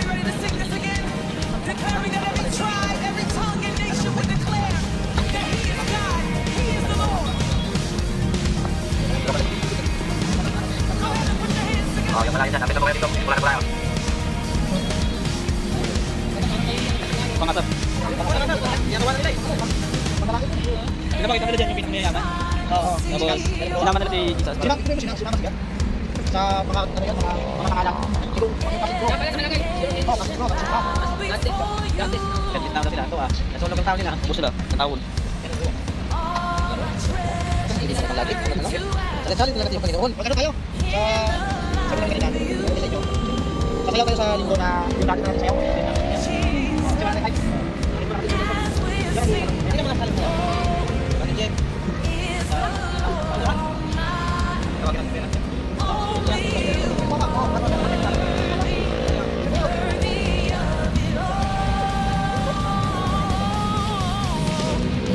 ready to sing this again? Declaring that every tribe, every tongue and nation would declare that He is God, He is the Lord. Go ahead and put your hands together. Oh, yung malayo dyan. Napit na po kayo dito. Wala na po tayo. Pangasap. Yan naman nila eh. Pinapakita nila dyan yung pinakamayayaman. Oo. Tapos, sinama nila si Jesus. Sinama siya? Sa mga nangalang. Kapit na sila. Ito ah. Nasulog ang tao nila. Ubus sila. Ang taon. Hindi na lagi. Salit-salit na natin yung Panginoon. Magkano kayo? Sa mga ganyan natin. Sa inyo. Sasayaw kayo sa linggo na yung dati natin sayaw. Sayaw natin kayo. Hindi naman ang salit mo. Bakit Jem? Tawagin natin natin.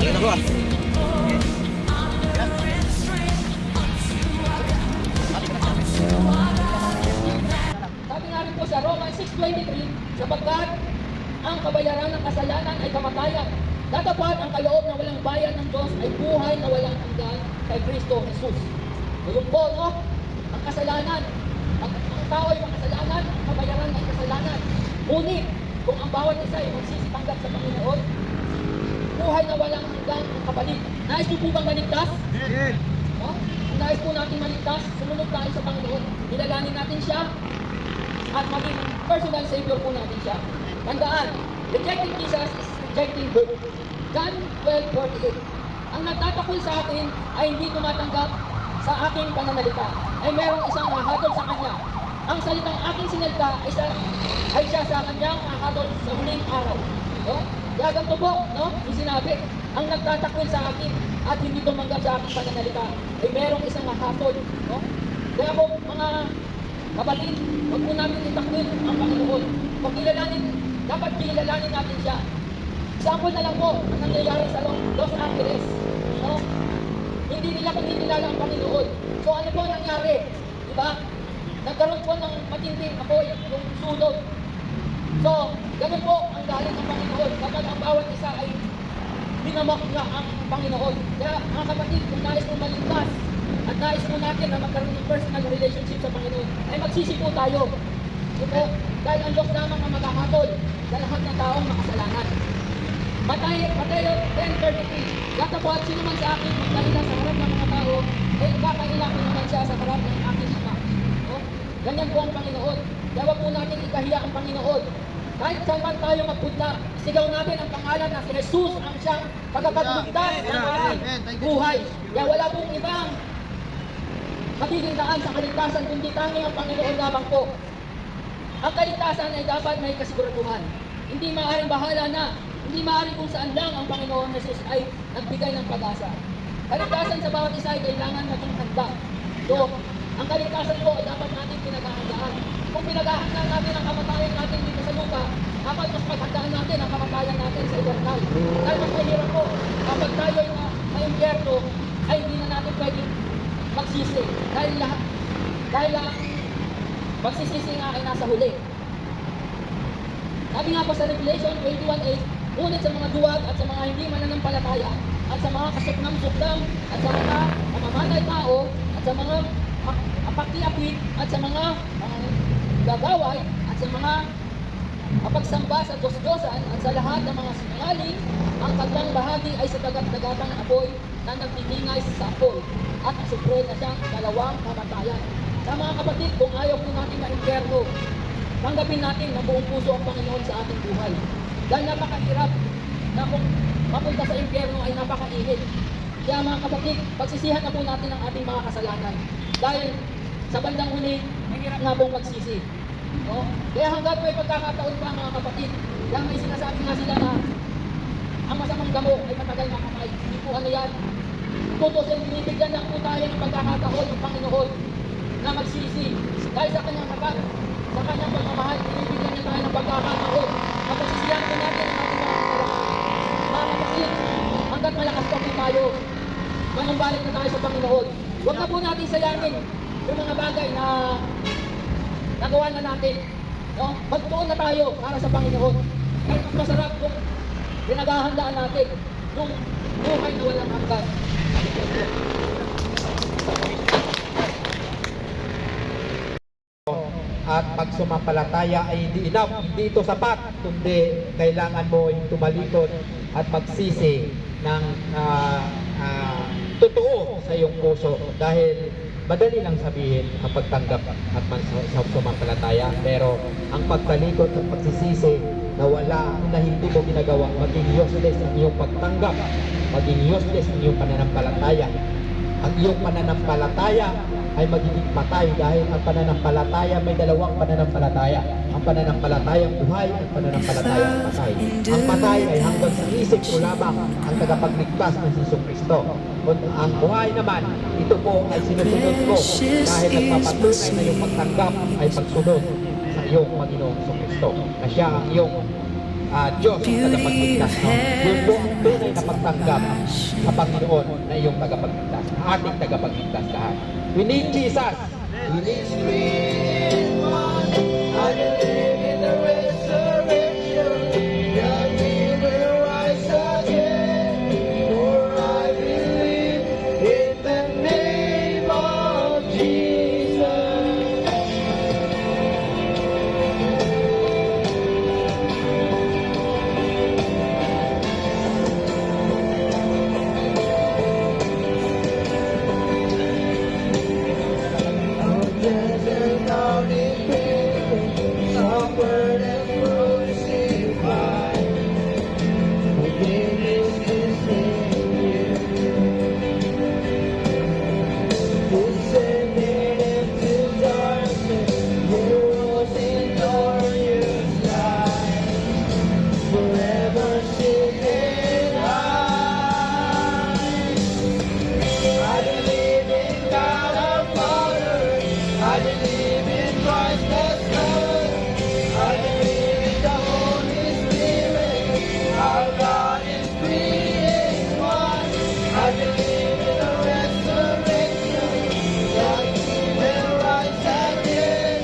Maganda ko ah. Sabi nga rin po sa Romans 6:23, sapagkat ang kabayaran ng kasalanan ay kamatayan. Datapwat ang kaloob na walang bayan ng Diyos ay buhay na walang hanggan kay Kristo Jesus. So yun po, no? Ang kasalanan, ang tao ay makasalanan, ang kabayaran ay kasalanan. Ngunit, kung ang bawat isa ay magsisitanggap sa Panginoon, buhay na walang hanggan ang kapalit. Nais niyo po bang maligtas? No? Kung nais po natin maligtas, sumunod tayo sa Panginoon. Nilalanin natin siya at maging personal savior po natin siya. Tandaan, rejecting Jesus is rejecting birth. John 12:48. Ang nagtatakol sa akin ay hindi tumatanggap sa aking pananalita. Ay merong isang hahatol sa kanya. Ang salitang aking sinalita ay siya sa kanyang hahatol sa huling araw. No? Kaya ganito po, no? Yung sinabi, ang nagtatakol sa akin at hindi tumanggap sa aking pananalita ay merong isang hahatol. No? Kaya po, mga kapatid, huwag po namin itakwil ang Panginoon. Dapat kilalanin natin siya. Example na lang po, ang nangyayari sa Los Angeles. No? Hindi nila kinikilala ang Panginoon. So ano po nangyari? Diba? Nagkaroon po ng matinding apoy, yung sunog. So, ganun po ang galing ng Panginoon. Kapag ang bawat isa ay dinamak niya ang Panginoon. Kaya mga kapatid, kung nais mo maligtas at nais mo natin na magkaroon ng personal relationship sa Panginoon, ay magsisi po tayo. Ito, dahil ang Diyos lamang ang maghahatol sa lahat ng taong makasalanan. Mateo 10:33. Datapwat sino man sa akin magdalila sa harap ng mga tao, ay kakailangan naman siya sa harap ng aking Ama. No? Ganyan po ang Panginoon. Kaya wag po natin ikahiya ang Panginoon. Kahit saan man tayo magpunta, sigaw natin ang pangalan na si Jesus ang siyang pagkapagligtas ng ating buhay. Kaya wala pong ibang magiging daan sa kaligtasan kundi tanging ang Panginoon lamang po. Ang kaligtasan ay dapat may kasiguraduhan. Hindi maaaring bahala na. Hindi maaaring kung saan lang ang Panginoon Jesus ay nagbigay ng pag-asa. Kaligtasan sa bawat isa ay kailangan maging handa. So, ang kaligtasan po ay dapat natin pinaghahandaan. Kung pinaghahandaan natin ang kamatayan natin dito sa lupa, dapat mas paghandaan natin ang kamatayan natin sa eternal. Dahil mas mahirap po, kapag tayo ay na impyerno, ay hindi na natin pwedeng magsisi. Dahil magsisisi nga ay nasa huli. Sabi nga po sa Revelation 21:8, ngunit sa mga duwag at sa mga hindi mananampalataya at sa mga kasuknam-suklam at sa mga mamamatay tao at sa mga apaki-apik at sa mga gagaway at sa mga mapagsamba sa Diyos-Diyosan at sa lahat ng mga sinungaling, ang kanilang bahagi ay sa dagat-dagatang apoy na nagtitingay sa apoy at asupre na siyang dalawang kamatayan. Sa mga kapatid, kung ayaw po natin ma-impyerno, tanggapin natin na buong puso ang Panginoon sa ating buhay. Dahil napakahirap na kung mapunta sa impyerno ay napakainit. Kaya mga kapatid, pagsisihan na po natin ang ating mga kasalanan. Dahil sa bandang huli, mahirap nga pong magsisi. No? Kaya hanggang may pagkakataon pa mga kapatid, kaya may sinasabi nga sila na ang masamang damo ay matagal makamay. Hindi po ano yan. Tutusin, binibigyan lang po tayo ng pagkakataon ng Panginoon na magsisi. Dahil sa kanyang habat, sa kanyang pagmamahal, binibigyan niya tayo ng pagkakataon. At pagsisihan po natin ang ating mga kasalanan. manumbalik na tayo sa Panginoon. Huwag na po natin sayangin yung mga bagay na nagawa na natin. No? Magtuon na tayo para sa Panginoon. Kahit mas masarap kung pinaghahandaan natin yung buhay na walang hanggan. At pagsumampalataya ay hindi enough, hindi ito sapat, kundi kailangan mo yung tumalikod at magsisi ng totoo sa iyong puso, dahil madali lang sabihin ang pagtanggap at sumampalataya, pero ang pagtalikod at pagsisisi na wala, na hindi mo ginagawa, maging useless ang iyong pagtanggap, maging useless ang iyong pananampalataya. Ang iyong pananampalataya ay magiging patay, dahil ang pananampalataya may dalawang pananampalataya. Ang pananampalatayang buhay at pananampalatayang patay. Ang patay ay hanggang sa isip mo lamang ang tagapagligtas ng Jesucristo. Kung ang buhay naman, ito po ay sinusunod ko, dahil nagpapatunay na iyong pagtanggap ay pagsunod sa iyong Panginoong Jesucristo, na siya ang iyong Diyos ang tagapagligtas. No? Yun po ang tunay na pagtanggap sa Panginoon na iyong tagapagligtas, na ating tagapagligtas lahat. We need Jesus. We need I believe in the resurrection, that we will rise again. For I believe in the name of Jesus. Desert out in pain, suffered and crucified. Within is this Savior, descended into darkness, you rose in glorious light. Forever seated high, I believe in God our Father. I believe in Christ the Son. I believe in the Holy Spirit. Our God is three in one. I believe in the resurrection, that we will rise again.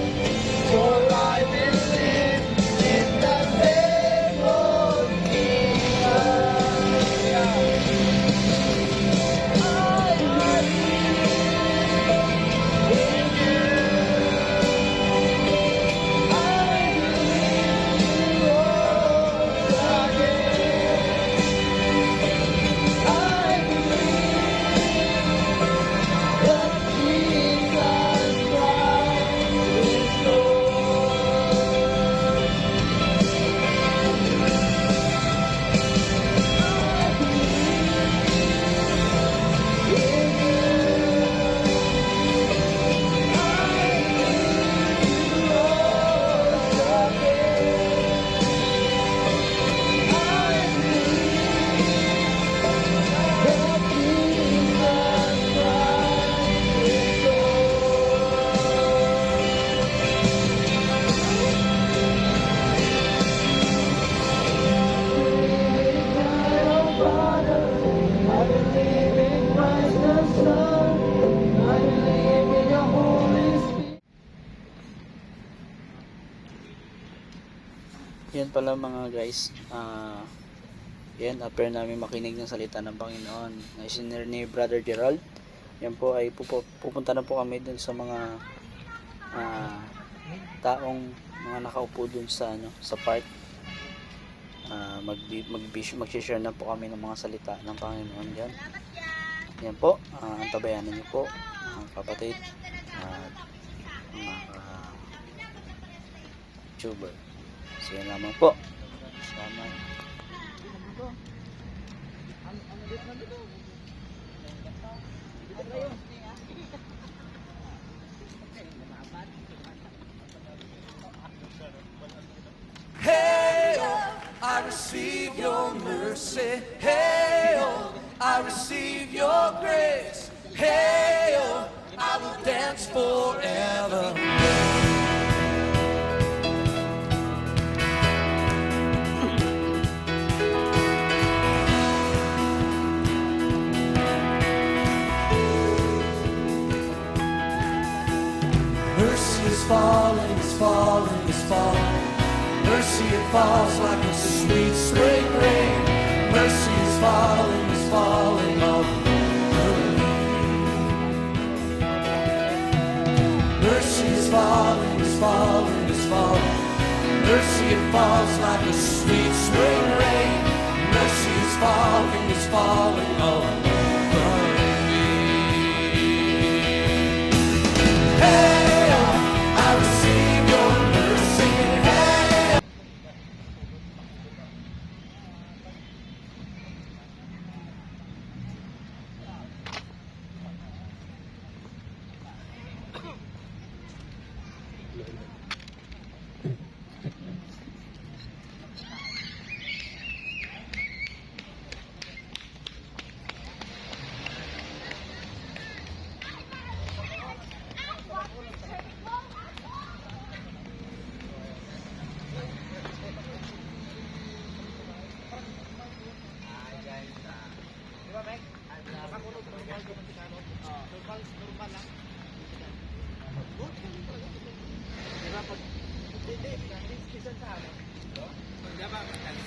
For I believe in the name of Yan pala mga guys, yan after namin makinig ng salita ng Panginoon na isinare ni Brother Gerald, yan po ay pupunta na po kami dun sa mga taong mga nakaupo dun sa sa park. Mag-share na po kami ng mga salita ng Panginoon dyan. Yan po, antabayanan niyo po ang kapatid at mga YouTuber. So yan lamang po. Salamat. Hail, I receive your mercy. Hail, I receive your grace. Hail, I will dance forever. falling, is falling. Mercy, it falls like a sweet spring rain. Mercy is falling on me. Mercy is falling, is falling, is falling. Mercy, it falls like a sweet spring rain. Mercy is falling on me. Hey, I receive your mercy. Hey.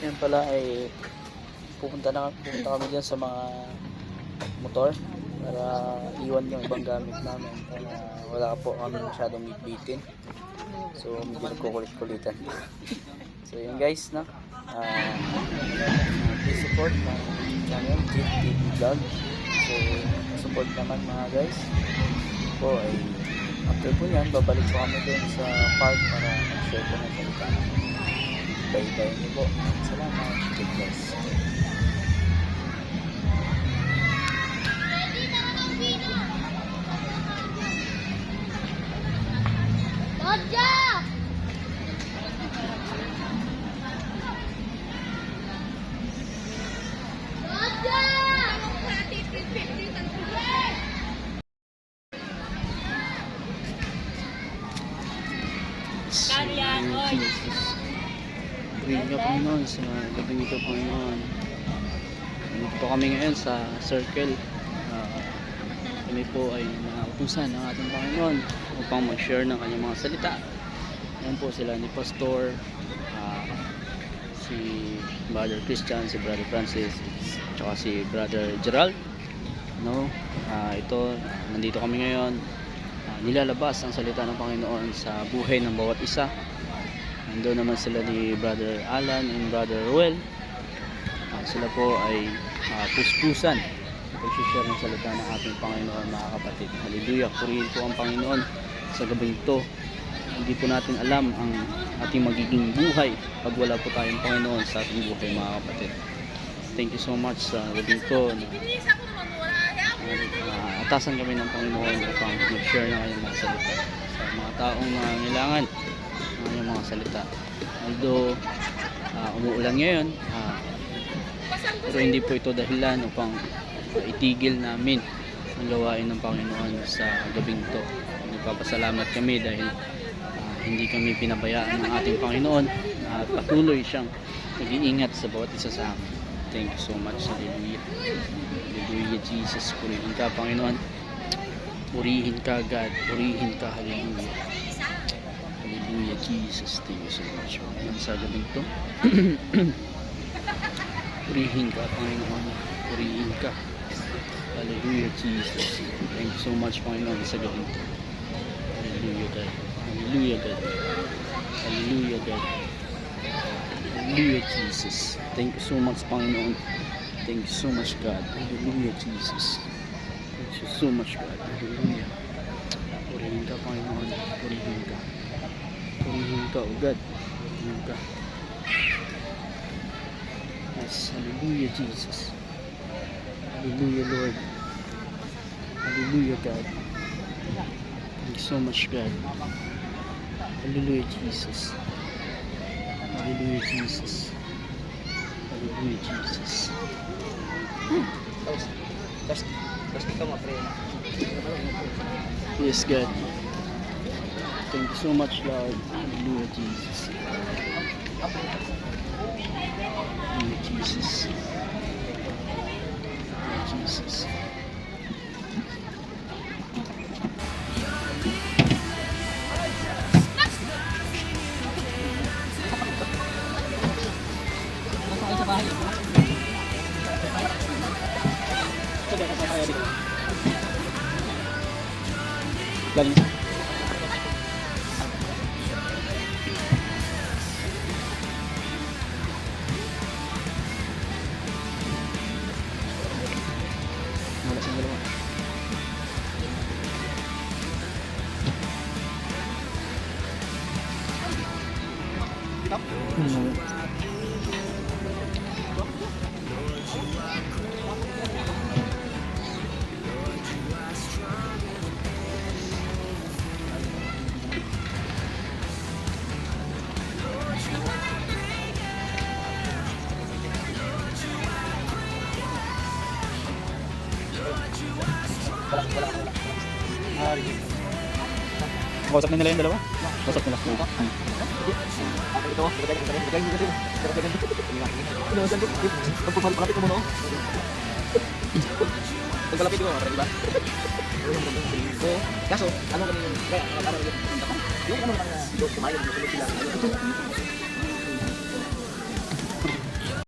Yan pala ay pupunta kami dyan sa mga motor para iwan yung ibang gamit namin para wala po kami masyadong bitbitin. So medyo nagkukulit-kulitan. So yun guys, no? Please support ng channel GTV Vlog. So support naman mga guys. Po ay after po yan, babalik po kami dun sa park para mag-share po ng salita. Bye-bye niyo po. Salamat. God bless. Green ka Panginoon sa gabing ito Panginoon. Dito kami ngayon sa circle. Kami po ay nautusan ng ating Panginoon upang mag-share ng kanyang mga salita. Yan po sila ni Pastor, si Brother Christian, si Brother Francis, tsaka si Brother Gerald. No? Ito, nandito kami ngayon. Nilalabas ang salita ng Panginoon sa buhay ng bawat isa. Nandoon naman sila ni Brother Alan and Brother Ruel. Sila po ay puspusan pag-share ng salita ng ating Panginoon, mga kapatid. Hallelujah! Purihin po ang Panginoon sa gabing ito. Hindi po natin alam ang ating magiging buhay pag wala po tayong Panginoon sa ating buhay, mga kapatid. Thank you so much sa gabing ito. Atasan kami ng Panginoon upang mag-share na kanyang mga salita sa mga taong nangangailangan ng kanyang mga salita. Although umuulan ngayon, pero hindi po ito dahilan upang itigil namin ang gawain ng Panginoon sa gabing ito. Nagpapasalamat kami dahil hindi kami pinabayaan ng ating Panginoon at patuloy siyang nag-iingat sa bawat isa sa amin. Thank you so much. Hallelujah. Hallelujah, Jesus. Purihin ka, Panginoon. Purihin ka, God. Purihin ka. Hallelujah. Hallelujah, Jesus. Thank you so much. Panginoon, sa gabing ito. Purihin ka, Panginoon. Purihin ka. Hallelujah, Jesus. Thank you so much, Panginoon, sa gabing ito. Hallelujah, God. Hallelujah, God. Hallelujah, God. Hallelujah, Jesus. Thank you so much, Panginoon. Thank you so much, God. Hallelujah, Jesus. Thank you so much, God. Hallelujah. Purihin ka, Panginoon. Purihin ka. Purihin ka, O God. Purihin ka. Yes, hallelujah, Jesus. Hallelujah, Lord. Hallelujah, God. Thank you so much, God. Hallelujah, Jesus. Hallelujah, Jesus. Hallelujah, Jesus. Yes, God. Thank you so much, Lord. Hallelujah, Jesus. Hallelujah, Jesus. Hallelujah, Jesus. Galing. Wala siyang dalawa. Kausap na nila yung dalawa? Kausap nila. Pagpapalapit mo no? Pagpalapit mo, di ba? Oo. Kaso, ano kami yung... Kaya, ano yung... Yung ano kami na... Yung kumain, yung sila.